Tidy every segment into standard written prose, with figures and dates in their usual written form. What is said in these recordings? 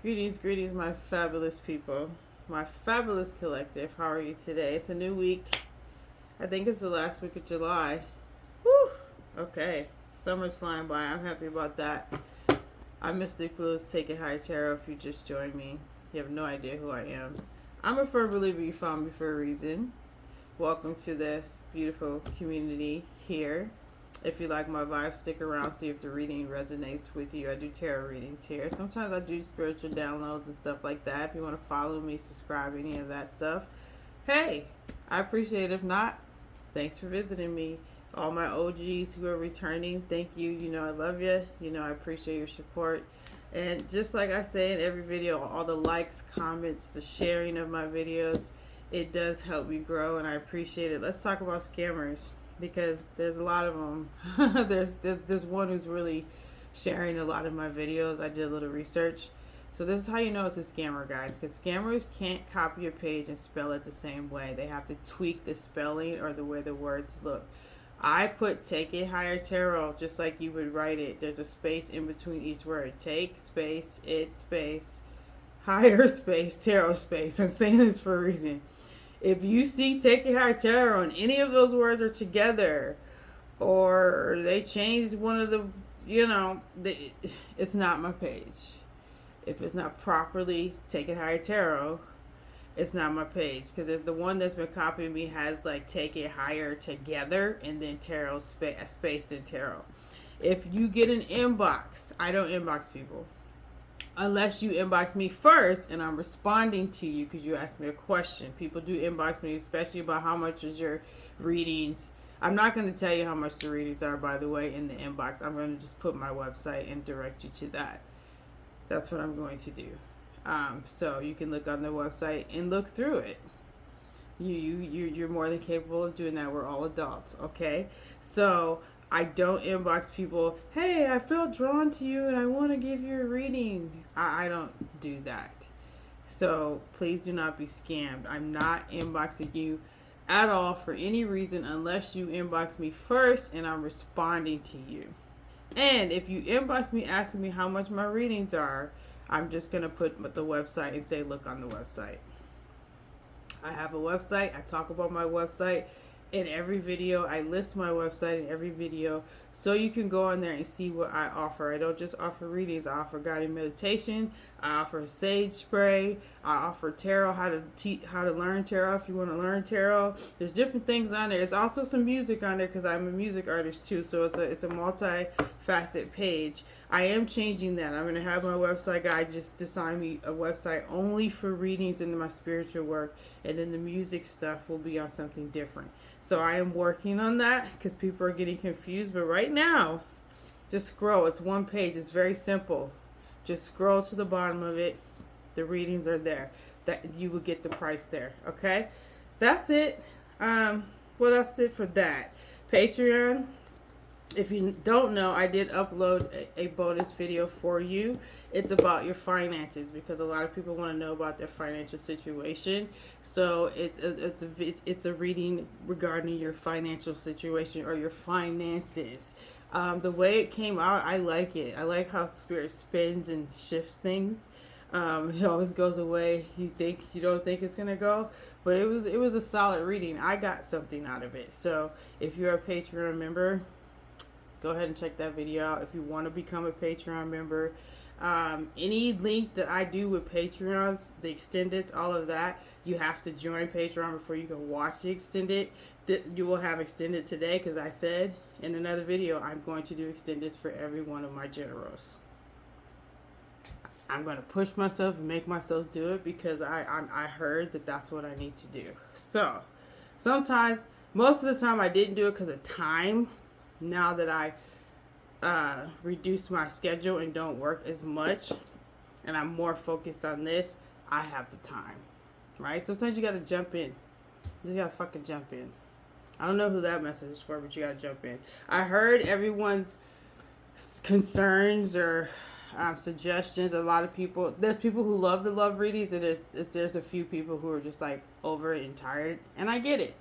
Greetings, my fabulous people, my fabulous collective. How are you today? It's a new week. I think it's the last week of July. Whew. Okay. Summer's flying by. I'm happy about that. I'm Mystic Blues, Take It High Tarot. If you just joined me, you have no idea who I am. I'm a firm believer you found me for a reason. Welcome to the beautiful community here. If you like my vibe, stick around, see if the reading resonates with you. I do tarot readings here. Sometimes I do spiritual downloads and stuff like that. If you want to follow me, subscribe, any of that stuff, hey, I appreciate it. If not, thanks for visiting me. All my OGs who are returning, thank you. You know I love you. You know I appreciate your support. And just like I say in every video, all the likes, comments, the sharing of my videos, it does help me grow, and I appreciate it. Let's talk about scammers, because there's a lot of them. there's one who's really sharing a lot of my videos. I did a little research. So this is how you know it's a scammer, guys, because scammers can't copy a page and spell it the same way. They have to tweak the spelling or the way the words look. I put Take It Higher Tarot just like you would write it. There's a space in between each word. Take space, it space, higher space, tarot space. I'm saying this for a reason. If you see Take It Higher Tarot and any of those words are together, or they changed one of the, it's not my page. If it's not properly Take It Higher Tarot, it's not my page, because the one that's been copying me has like Take It Higher together and then tarot space and tarot. If you get an inbox, I don't inbox people unless you inbox me first and I'm responding to you because you asked me a question. People do inbox me, especially about how much is your readings. I'm not going to tell you how much the readings are, by the way, in the inbox. I'm going to just put my website and direct you to that. That's what I'm going to do. So you can look on the website and look through it. You're more than capable of doing that. We're all adults, okay? So I don't inbox people, hey, I felt drawn to you and I want to give you a reading. I don't do that. So please do not be scammed. I'm not inboxing you at all for any reason unless you inbox me first and I'm responding to you. And if you inbox me asking me how much my readings are, I'm just going to put the website and say, look on the website. I have a website. I talk about my website in every video. I list my website in every video so you can go on there and see what I offer. I don't just offer readings. I offer guided meditation. I offer sage spray. I offer tarot, how to learn tarot if you want to learn tarot. There's different things on there. There's also some music on there because I'm a music artist too, so it's a multi-facet page. I am changing that. I'm going to have my website guy just design me a website only for readings into my spiritual work, and then the music stuff will be on something different. So I am working on that because people are getting confused. But right now, just scroll. It's one page. It's very simple. Just scroll to the bottom of it. The readings are there. That you will get the price there. Okay? That's it. What else did for that? Patreon. If you don't know, I did upload a bonus video for you. It's about your finances because a lot of people want to know about their financial situation. So it's a reading regarding your financial situation or your finances. The way it came out, I like it. I like how spirit spins and shifts things. It always goes away. You don't think it's gonna go, but it was a solid reading. I got something out of it. So if you're a Patreon member, go ahead and check that video out. If you want to become a Patreon member, any link that I do with Patreons, the extendeds, all of that, you have to join Patreon before you can watch the extended. You will have extended today because I said in another video I'm going to do extendeds for every one of my generals. I'm going to push myself and make myself do it because I heard that that's what I need to do. So sometimes, most of the time I didn't do it because of time. Now that I reduce my schedule and don't work as much and I'm more focused on this, I have the time, right? Sometimes you got to jump in. You just got to fucking jump in. I don't know who that message is for, but you got to jump in. I heard everyone's concerns or suggestions. A lot of people, there's people who love the love readings, and there's a few people who are just like over it and tired, and I get it.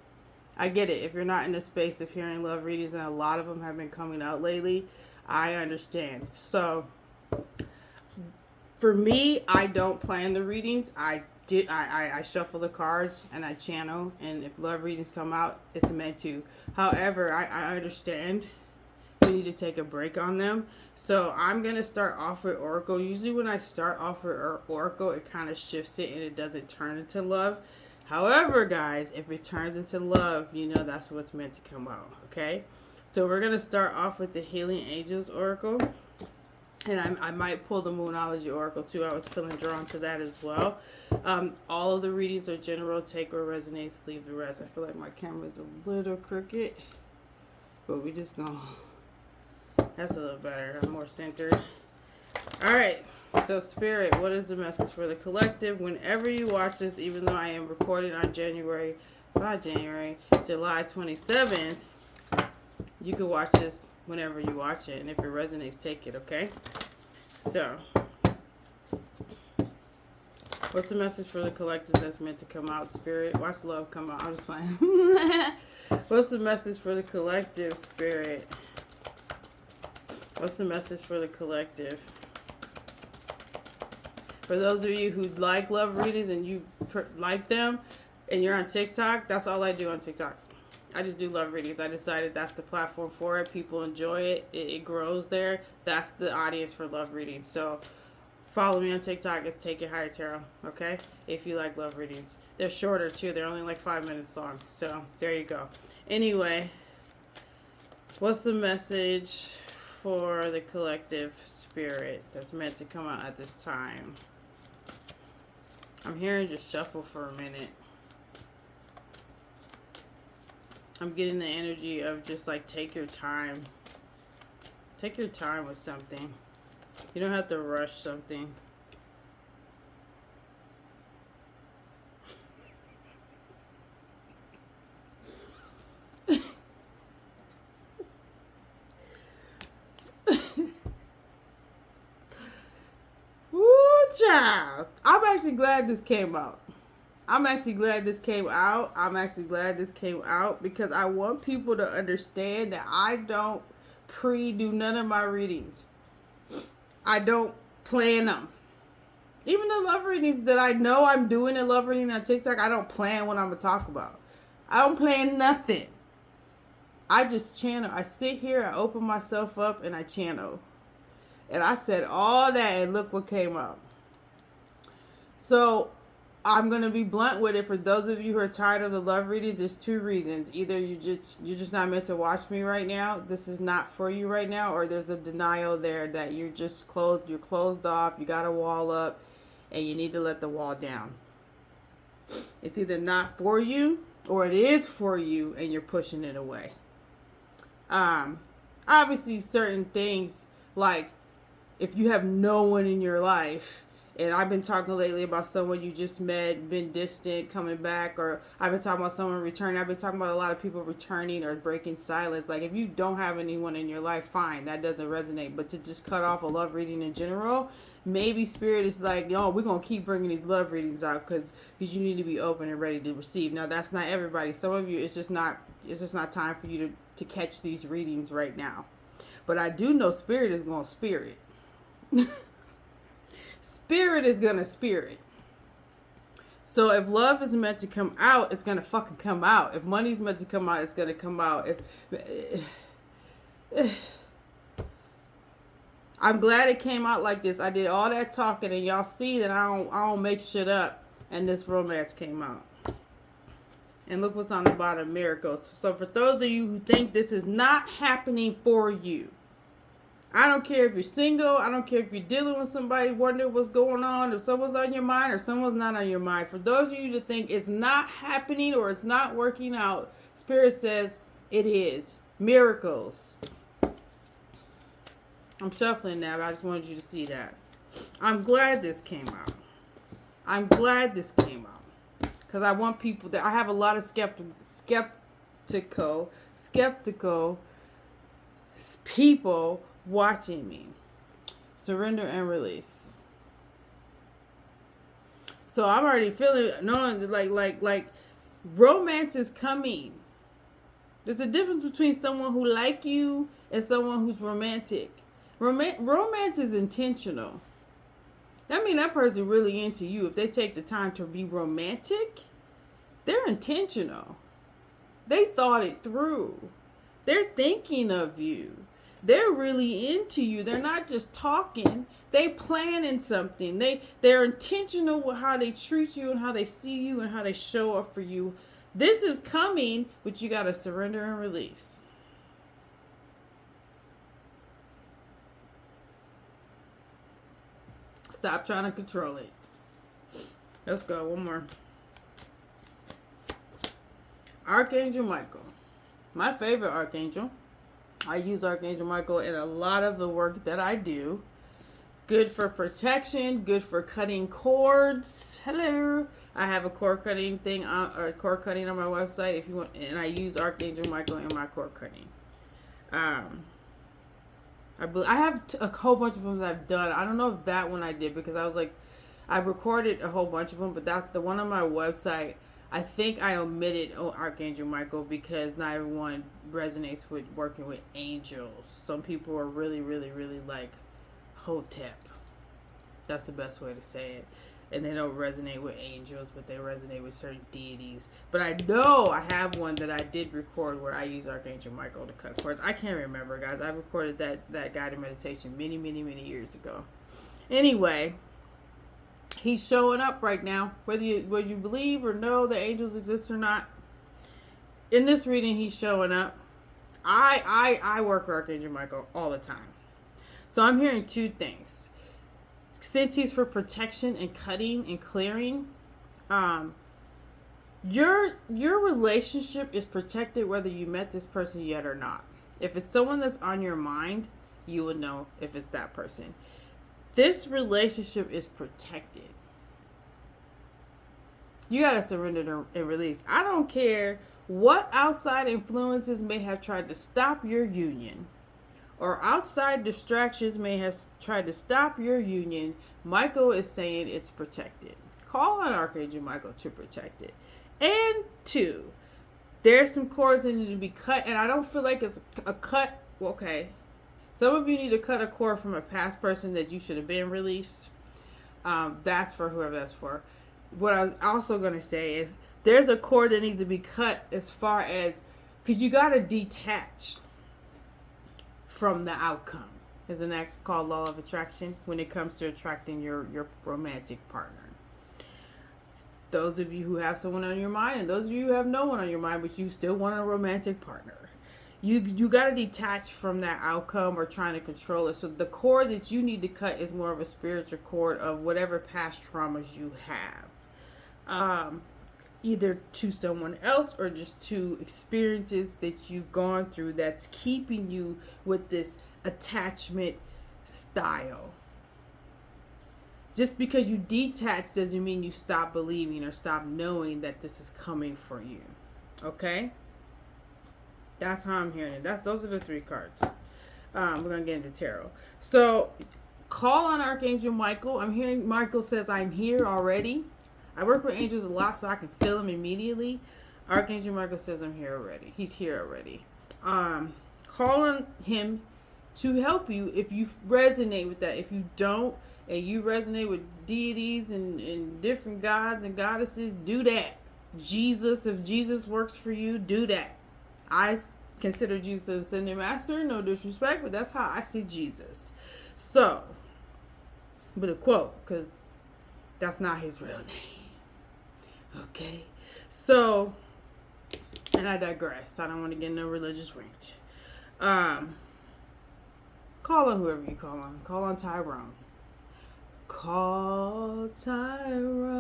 I get it. If you're not in the space of hearing love readings, and a lot of them have been coming out lately, I understand. So For me, I don't plan the readings. I shuffle the cards and I channel, and if love readings come out, it's meant to. However, I understand we need to take a break on them. So I'm gonna start off with Oracle. Usually when I start off with Oracle, it kind of shifts it and it doesn't turn into love. However, guys, if it turns into love, you know that's what's meant to come out. Okay, so we're gonna start off with the Healing Angels Oracle. And I might pull the Moonology Oracle too. I was feeling drawn to that as well. All of the readings are general. Take what resonates, leave the rest. I feel like my camera's a little crooked, but we just gonna. That's a little better. I'm more centered. All right. So Spirit, what is the message for the collective? Whenever you watch this, even though I am recording on July 27th, you can watch this whenever you watch it, and if it resonates, take it, okay? So, what's the message for the collective that's meant to come out, Spirit? Watch love come out. I'm just playing. What's the message for the collective, Spirit? What's the message for the collective? For those of you who like love readings and you like them, and you're on TikTok, that's all I do on TikTok. I just do love readings. I decided that's the platform for it. People enjoy it. It grows there. That's the audience for love readings. So follow me on TikTok. It's Take It Higher Tarot. Okay? If you like love readings. They're shorter too. They're only like 5 minutes long. So there you go. Anyway, what's the message for the collective, Spirit, that's meant to come out at this time? I'm hearing just shuffle for a minute. I'm getting the energy of just like take your time. Take your time with something. You don't have to rush something. Woo, child. I'm actually glad this came out. I'm actually glad this came out. Because I want people to understand that I don't do none of my readings. I don't plan them. Even the love readings that I know I'm doing a love reading on TikTok, I don't plan what I'm going to talk about. I don't plan nothing. I just channel. I sit here, I open myself up, and I channel. And I said all that, and look what came out. So I'm going to be blunt with it. For those of you who are tired of the love readings, there's two reasons. Either you're just not meant to watch me right now. This is not for you right now. Or there's a denial there that you're just closed. You're closed off. You got a wall up and you need to let the wall down. It's either not for you or it is for you and you're pushing it away. Obviously certain things, like if you have no one in your life. And I've been talking lately about someone you just met, been distant, coming back, or I've been talking about someone returning. I've been talking about a lot of people returning or breaking silence. Like, if you don't have anyone in your life, fine, that doesn't resonate. But to just cut off a love reading in general, maybe Spirit is like, yo, we're going to keep bringing these love readings out because you need to be open and ready to receive. Now, that's not everybody. Some of you, it's just not time for you to catch these readings right now. But I do know Spirit is going to spirit. Spirit is gonna spirit. So if love is meant to come out, it's gonna fucking come out. If money's meant to come out, it's gonna come out. I'm glad it came out like this. I did all that talking, and y'all see that I don't make shit up. And this romance came out. And look what's on the bottom, miracles. So for those of you who think this is not happening for you, I don't care if you're single. I don't care if you're dealing with somebody, wondering what's going on, if someone's on your mind or someone's not on your mind. For those of you to think it's not happening or it's not working out, Spirit says it is. Miracles. I'm shuffling now, but I just wanted you to see that. I'm glad this came out. Because I want people that I have a lot of skeptical people watching me. Surrender and release. So I'm already knowing like romance is coming. There's a difference between someone who like you and someone who's romantic. Romance is intentional. That mean that person really into you. If they take the time to be romantic, they're intentional. They thought it through. They're thinking of you. They're really into you. They're not just talking. They planning something. They're intentional with how they treat you and how they see you and how they show up for you. This is coming, but you got to surrender and release. Stop trying to control it. Let's go. One more. Archangel Michael. My favorite archangel. I use Archangel Michael in a lot of the work that I do. Good for protection. Good for cutting cords. Hello. I have a cord cutting thing or cord cutting on my website if you want, and I use Archangel Michael in my cord cutting. I have a whole bunch of them that I've done. I don't know if that one I did because I was like, I recorded a whole bunch of them, but that's the one on my website. I think I omitted Archangel Michael because not everyone resonates with working with angels. Some people are really, really, really like Hotep. That's the best way to say it. And they don't resonate with angels, but they resonate with certain deities. But I know I have one that I did record where I use Archangel Michael to cut cords. I can't remember, guys. I recorded that guided meditation many, many, many years ago. Anyway, he's showing up right now. Whether you believe or know that angels exist or not, in this reading, he's showing up. I work with Archangel Michael all the time. So I'm hearing two things. Since he's for protection and cutting and clearing, your relationship is protected whether you met this person yet or not. If it's someone that's on your mind, you will know if it's that person. This relationship is protected. You got to surrender and release. I don't care what outside influences may have tried to stop your union, or outside distractions may have tried to stop your union. Michael is saying it's protected. Call on Archangel Michael to protect it. And two, there's some cords that need to be cut, and I don't feel like it's a cut. Okay, some of you need to cut a cord from a past person that you should have been released. That's for whoever that's for. What I was also going to say is there's a cord that needs to be cut as far as, because you got to detach from the outcome. Isn't that called law of attraction when it comes to attracting your romantic partner? Those of you who have someone on your mind and those of you who have no one on your mind, but you still want a romantic partner. You got to detach from that outcome or trying to control it. So the cord that you need to cut is more of a spiritual cord of whatever past traumas you have. Either to someone else or just to experiences that you've gone through that's keeping you with this attachment style. Just because you detach doesn't mean you stop believing or stop knowing that this is coming for you. Okay? That's how I'm hearing it. Those are the three cards. We're going to get into tarot. So, call on Archangel Michael. I'm hearing Michael says, I'm here already. I work with angels a lot, so I can feel them immediately. Archangel Michael says, I'm here already. He's here already. Call on him to help you if you resonate with that. If you don't, and you resonate with deities and different gods and goddesses, do that. Jesus, if Jesus works for you, do that. I consider Jesus an ascended master, no disrespect, but that's how I see Jesus. So, with a quote, because that's not his real name. Okay, so, and I digress. I don't want to get in a religious rant. Call on whoever you call on. Call on Tyrone. Call Tyrone.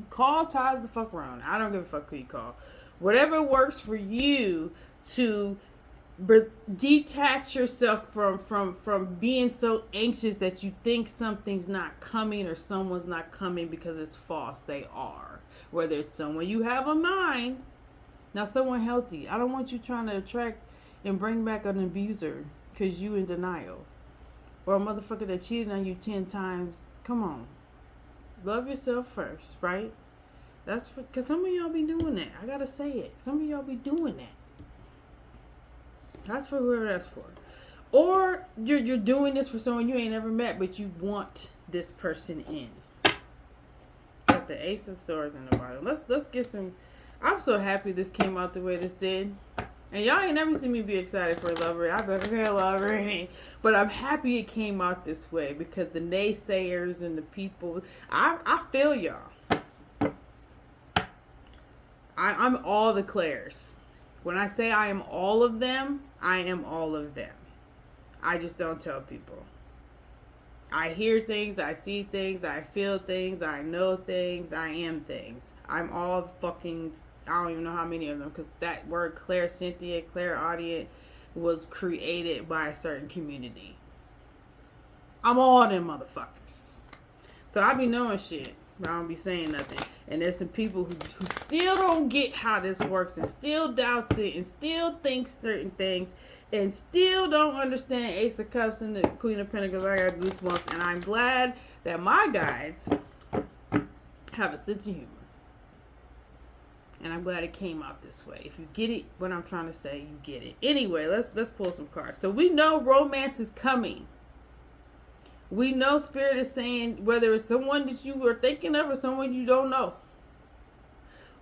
Call Ty the fuck around. I don't give a fuck who you call. Whatever works for you to detach yourself from being so anxious that you think something's not coming or someone's not coming because it's false. They are. Whether it's someone you have in mind, now someone healthy. I don't want you trying to attract and bring back an abuser because you in denial. Or a motherfucker that cheated on you 10 times. Come on. Love yourself first, right? That's because some of y'all be doing that. I gotta say it. Some of y'all be doing that. That's for whoever that's for. Or you're doing this for someone you ain't ever met, but you want this person in. Got the Ace of Swords in the bottom. Let's get some. I'm so happy this came out the way this did. And y'all ain't never seen me be excited for a lover. I've been a lover, ain't. But I'm happy it came out this way because the naysayers and the people, I feel y'all. I'm all the Claires. When I say I am all of them, I am all of them. I just don't tell people. I hear things, I see things, I feel things, I know things, I am things. I'm all fucking, I don't even know how many of them, because that word clairsentient, clairaudient was created by a certain community. I'm all them motherfuckers. So I be knowing shit, but I don't be saying nothing. And there's some people who still don't get how this works and still doubts it and still thinks certain things and still don't understand Ace of Cups and the Queen of Pentacles. I got goosebumps, and I'm glad that my guides have a sense of humor. And I'm glad it came out this way. If you get it, what I'm trying to say, you get it. Anyway, let's pull some cards. So we know romance is coming. We know Spirit is saying whether it's someone that you were thinking of or someone you don't know.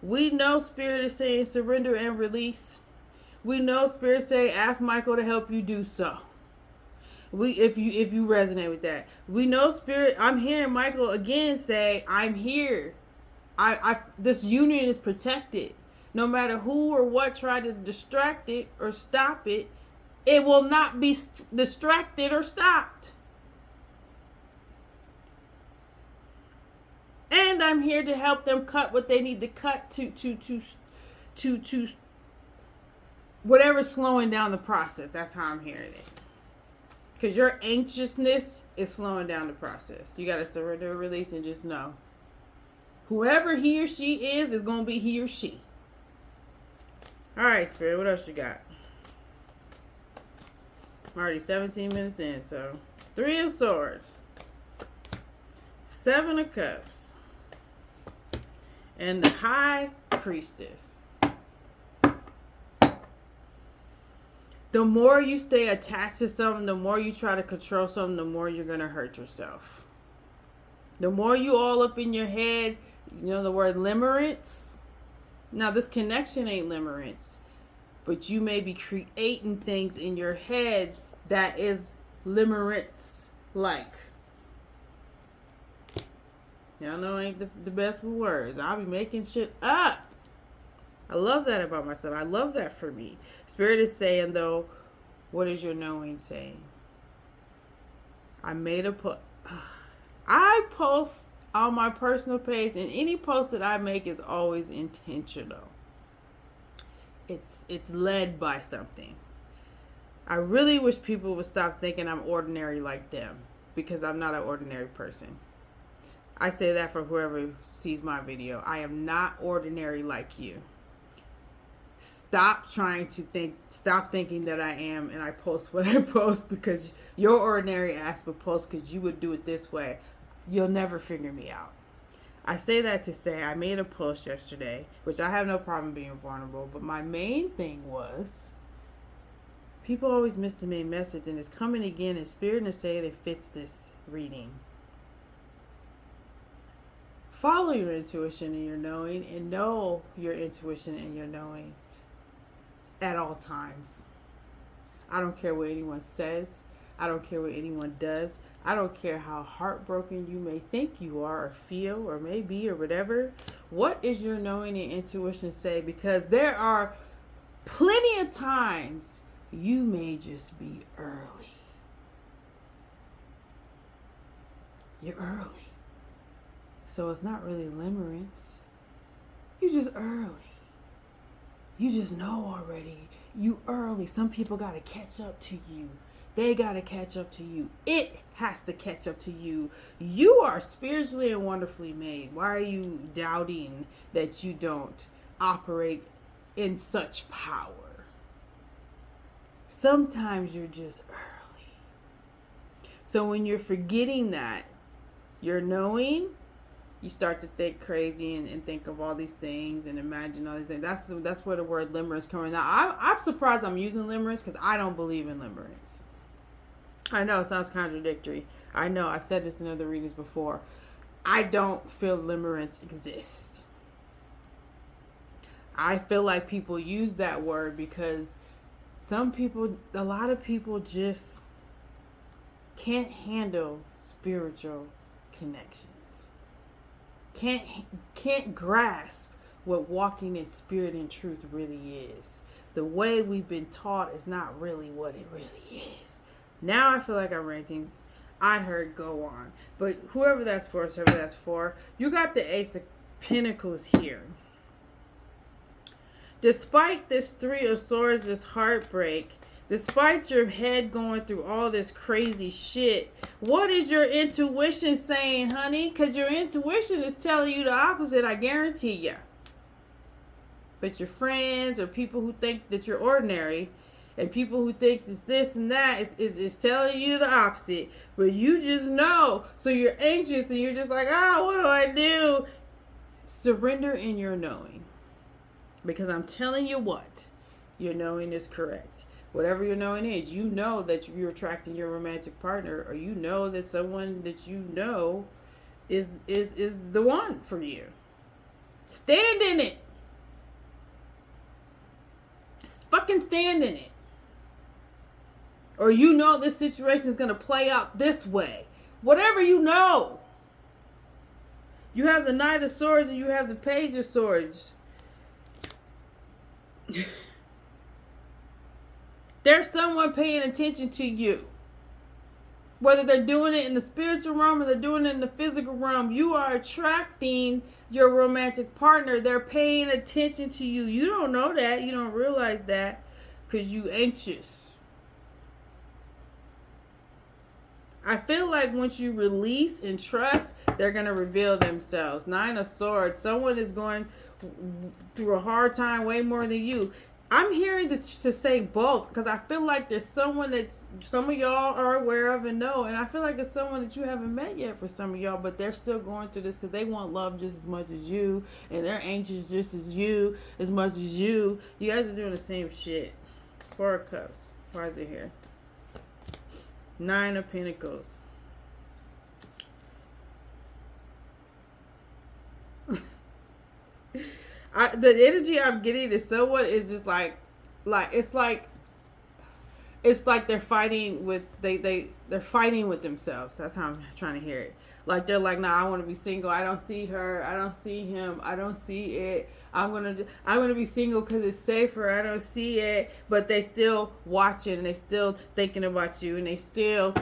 We know Spirit is saying surrender and release. We know Spirit say ask Michael to help you do so. If you resonate with that. We know Spirit, I'm hearing Michael again say, I'm here. This union is protected. No matter who or what tried to distract it or stop it, it will not be distracted or stopped. And I'm here to help them cut what they need to cut to whatever's slowing down the process. That's how I'm hearing it. Because your anxiousness is slowing down the process. You got to surrender, release, and just know. Whoever he or she is going to be he or she. All right, Spirit, what else you got? I'm already 17 minutes in, so 3 of Swords. 7 of Cups. And the High Priestess. The more you stay attached to something, the more you try to control something, the more you're going to hurt yourself. The more you all up in your head, you know the word limerence? Now, this connection ain't limerence, but you may be creating things in your head that is limerence-like. Y'all know I ain't the best with words. I'll be making shit up. I love that about myself. I love that for me. Spirit is saying, though, what is your knowing saying? I post on my personal page, and any post that I make is always intentional. It's led by something. I really wish people would stop thinking I'm ordinary like them, because I'm not an ordinary person. I say that for whoever sees my video. I am not ordinary like you. Stop thinking that I am, and I post what I post because you're ordinary ass but post because you would do it this way. You'll never figure me out. I say that to say I made a post yesterday, which I have no problem being vulnerable, but my main thing was people always miss the main message, and it's coming again in Spirit and say it fits this reading. Follow your intuition and your knowing, and know your intuition and your knowing at all times. I don't care what anyone says. I don't care what anyone does. I don't care how heartbroken you may think you are or feel or may be or whatever. What is your knowing and intuition say? Because there are plenty of times you may just be early. You're early. So it's not really limerence. You just early. You just know already. You early. Some people got to catch up to you. They got to catch up to you. It has to catch up to you. You are spiritually and wonderfully made. Why are you doubting that you don't operate in such power? Sometimes you're just early. So when you're forgetting that, you're knowing, you start to think crazy and think of all these things and imagine all these things. That's where the word limerence comes from. Now, I'm surprised I'm using limerence because I don't believe in limerence. I know it sounds contradictory. I know I've said this in other readings before. I don't feel limerence exists. I feel like people use that word because a lot of people just can't handle spiritual connections. Can't grasp what walking in spirit and truth really is. The way we've been taught is not really what it really is. Now I feel like I'm ranting. I heard go on. But whoever that's for, you got the Ace of Pentacles here. Despite this Three of Swords, this heartbreak, despite your head going through all this crazy shit, what is your intuition saying, honey? Because your intuition is telling you the opposite, I guarantee you. But your friends or people who think that you're ordinary and people who think this and that is telling you the opposite. But you just know. So you're anxious and you're just like, what do I do? Surrender in your knowing. Because I'm telling you what, your knowing is correct. Whatever your knowing is, you know that you're attracting your romantic partner, or you know that someone that you know is the one for you. Stand in it. Fucking stand in it. Or you know this situation is going to play out this way. Whatever you know. You have the Knight of Swords and you have the Page of Swords. There's someone paying attention to you. Whether they're doing it in the spiritual realm or they're doing it in the physical realm, you are attracting your romantic partner. They're paying attention to you. You don't know that. You don't realize that because you're anxious. I feel like once you release and trust, they're going to reveal themselves. Nine of Swords. Someone is going through a hard time way more than you. I'm hearing to say both because I feel like there's someone that some of y'all are aware of and know, and I feel like it's someone that you haven't met yet for some of y'all, but they're still going through this because they want love just as much as you, and they're anxious just as much as you. You guys are doing the same shit. Four of Cups. Why is it here? Nine of Pentacles. The energy I'm getting is someone is just like it's like they're fighting with they're fighting with themselves. That's how I'm trying to hear it. Like they're like, nah, I want to be single. I don't see her. I don't see him. I don't see it. I'm gonna be single because it's safer. I don't see it. But they still watching and they still thinking about you and they still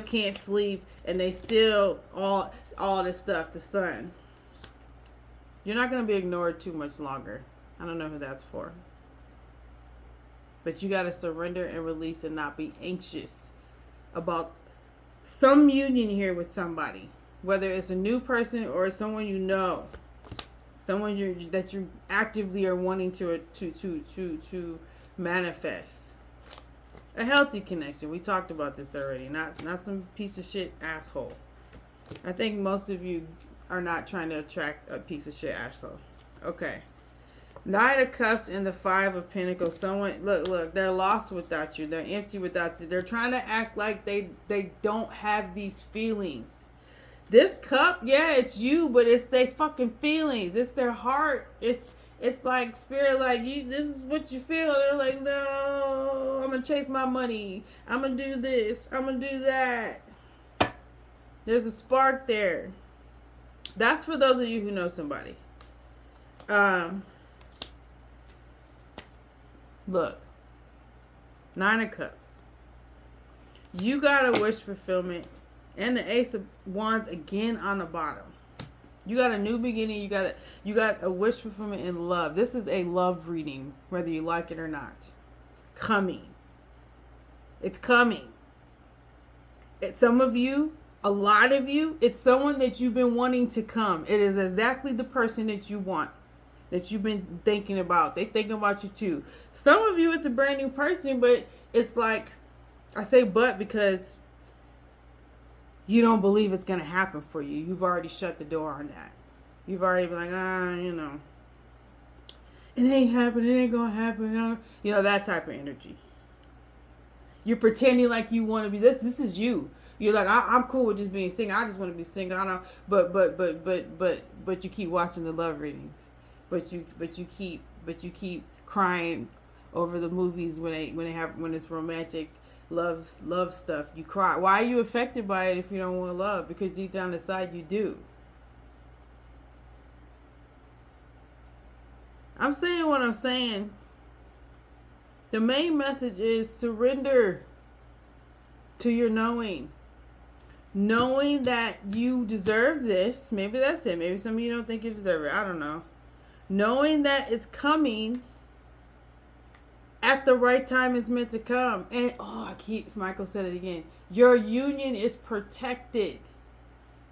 can't sleep and they still all this stuff. The Sun. You're not going to be ignored too much longer. I don't know who that's for. But you got to surrender and release and not be anxious about some union here with somebody. Whether it's a new person or someone you know. Someone that you actively are wanting to manifest. A healthy connection. We talked about this already. Not some piece of shit asshole. I think most of you are not trying to attract a piece of shit asshole. Okay. Nine of Cups and the Five of Pentacles. Someone, look, they're lost without you. They're empty without you. They're trying to act like they don't have these feelings. This cup, yeah, it's you, but it's their fucking feelings. It's their heart. It's like spirit, like you. This is what you feel. They're like, no, I'm gonna chase my money. I'm gonna do this. I'm gonna do that. There's a spark there. That's for those of you who know somebody. Look. Nine of Cups. You got a wish fulfillment. And the Ace of Wands again on the bottom. You got a new beginning. You got a wish fulfillment in love. This is a love reading, whether you like it or not. Coming. It's coming. It's some of you. A lot of you, it's someone that you've been wanting to come. It is exactly the person that you want, that you've been thinking about. They thinking about you too. Some of you, it's a brand new person, but it's like, I say but because you don't believe it's going to happen for you. You've already shut the door on that. You've already been like, it ain't happening. It ain't going to happen. That type of energy. You're pretending like you want to be this. This is you. You're like, I'm cool with just being single. I just want to be single. I don't. But you keep watching the love readings. But you keep crying over the movies when it's romantic love stuff. You cry. Why are you affected by it if you don't want love? Because deep down inside you do. I'm saying what I'm saying. The main message is surrender to your knowing. Knowing that you deserve this. Maybe that's it. Maybe some of you don't think you deserve it. I don't know. Knowing that it's coming at the right time it's meant to come. And Michael said it again. Your union is protected.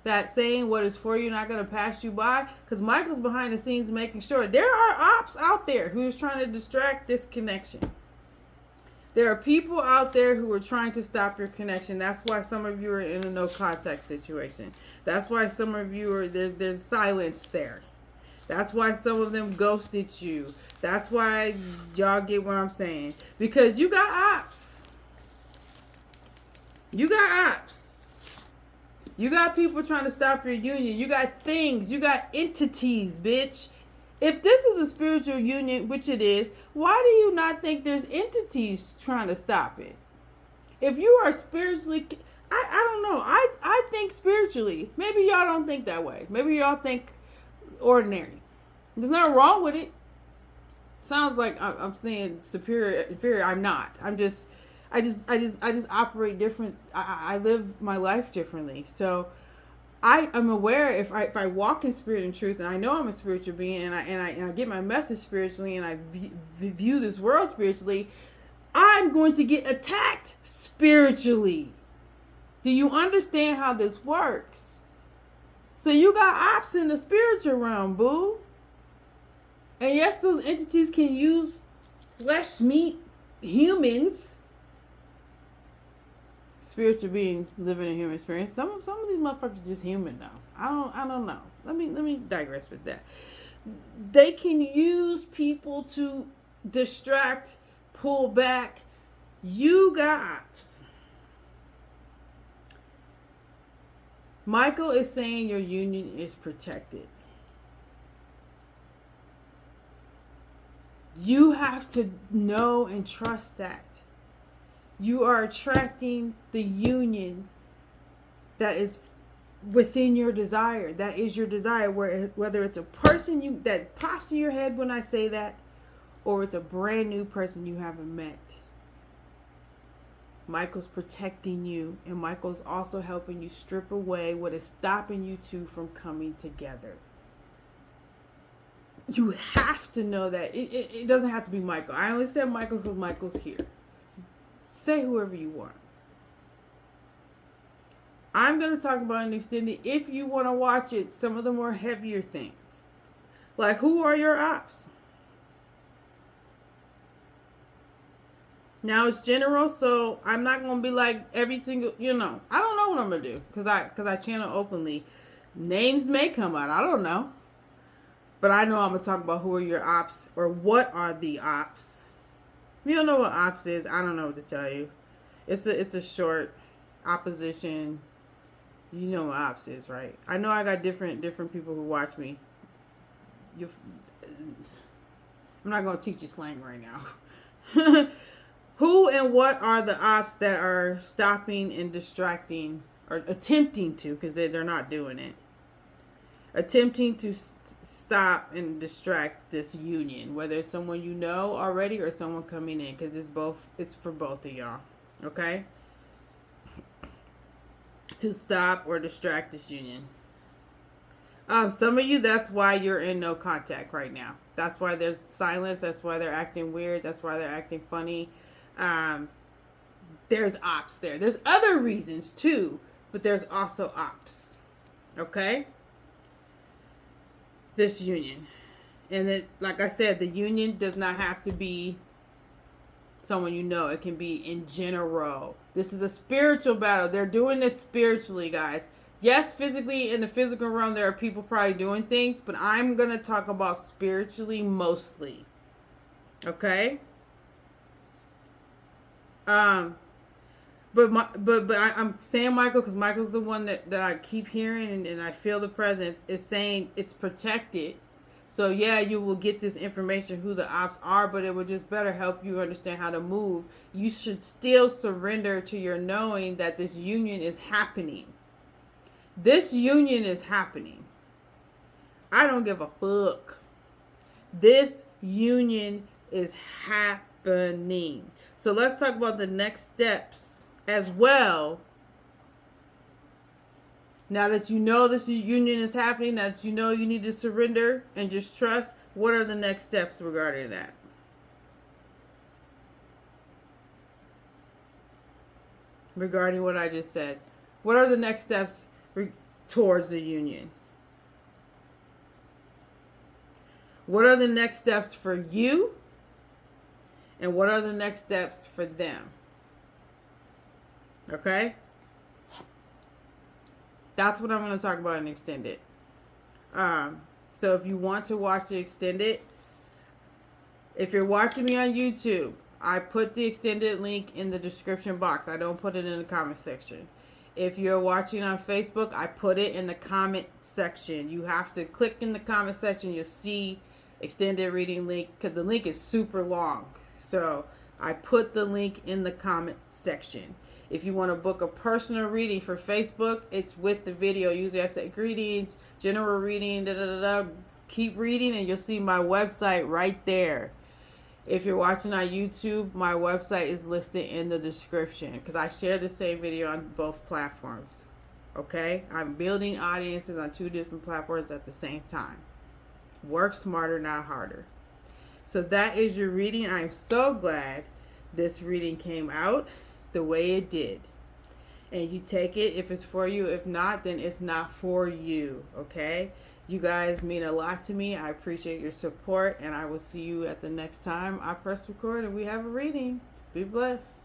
That saying, what is for you not going to pass you by? Because Michael's behind the scenes making sure there are ops out there who's trying to distract this connection. There are people out there who are trying to stop your connection. That's why some of you are in a no contact situation. That's why some of you are there's silence there. That's why some of them ghosted you. That's why y'all get what I'm saying. Because you got ops. You got ops. You got people trying to stop your union. You got things. You got entities, bitch. If this is a spiritual union, which it is, why do you not think there's entities trying to stop it? If you are spiritually, I don't know. I think spiritually. Maybe y'all don't think that way. Maybe y'all think ordinary. There's nothing wrong with it. Sounds like I'm saying superior, inferior. I'm not. I just operate different. I live my life differently. So I am aware if I walk in spirit and truth, and I know I'm a spiritual being, and I get my message spiritually, and I view this world spiritually, I'm going to get attacked spiritually. Do you understand how this works? So you got ops in the spiritual realm, boo. And yes, those entities can use flesh, meat, humans, spiritual beings living in human experience. Some of these motherfuckers are just human now. I don't know. Let me digress with that. They can use people to distract, pull back. You got ops. Michael is saying your union is protected. You have to know and trust that. You are attracting the union that is within your desire. That is your desire. Whether it's a person that pops in your head when I say that, or it's a brand new person you haven't met. Michael's protecting you, and Michael's also helping you strip away what is stopping you two from coming together. You have to know that. It doesn't have to be Michael. I only said Michael because Michael's here. Say whoever you want. I'm going to talk about an extended, if you want to watch it, some of the more heavier things. Like, who are your ops? Now it's general, so I'm not going to be like every single, I don't know what I'm going to do because I channel openly. Names may come out. I don't know. But I know I'm going to talk about who are your ops or what are the ops. If you don't know what ops is, I don't know what to tell you. It's a short opposition. You know what ops is, right? I know I got different people who watch me. I'm not going to teach you slang right now. Who and what are the ops that are stopping and distracting or attempting to, because they're not doing it. Attempting to stop and distract this union, whether it's someone you know already or someone coming in, because it's for both of y'all, okay? To stop or distract this union. Some of you, that's why you're in no contact right now. That's why there's silence. That's why they're acting weird. That's why they're acting funny. There's ops there. There's other reasons too, but there's also ops, okay? This union. And like I said, the union does not have to be someone you know. It can be in general. This is a spiritual battle. They're doing this spiritually, guys. Yes, physically, in the physical realm, there are people probably doing things, but I'm going to talk about spiritually mostly. Okay? I'm saying Michael because Michael's the one that I keep hearing, and I feel the presence is saying it's protected. So yeah, you will get this information who the ops are, but it will just better help you understand how to move. You should still surrender to your knowing that this union is happening. This union is happening. I don't give a fuck. This union is happening. So let's talk about the next steps as well. Now that you know this union is happening, now that you know you need to surrender and just trust, what are the next steps regarding that? Regarding what I just said. What are the next steps towards the union? What are the next steps for you? And what are the next steps for them? Okay? That's what I'm going to talk about in Extended. So if you want to watch the Extended, if you're watching me on YouTube, I put the Extended link in the description box. I don't put it in the comment section. If you're watching on Facebook, I put it in the comment section. You have to click in the comment section. You'll see Extended reading link because the link is super long. So I put the link in the comment section. If you want to book a personal reading for Facebook, it's with the video. Usually I say greetings, general reading, keep reading, and you'll see my website right there. If you're watching on YouTube, my website is listed in the description because I share the same video on both platforms. Okay? I'm building audiences on 2 different platforms at the same time. Work smarter, not harder. So that is your reading. I'm so glad this reading came out the way it did. And you take it if it's for you. If not, then it's not for you. Okay? You guys mean a lot to me. I appreciate your support. And I will see you at the next time I press record and we have a reading. Be blessed.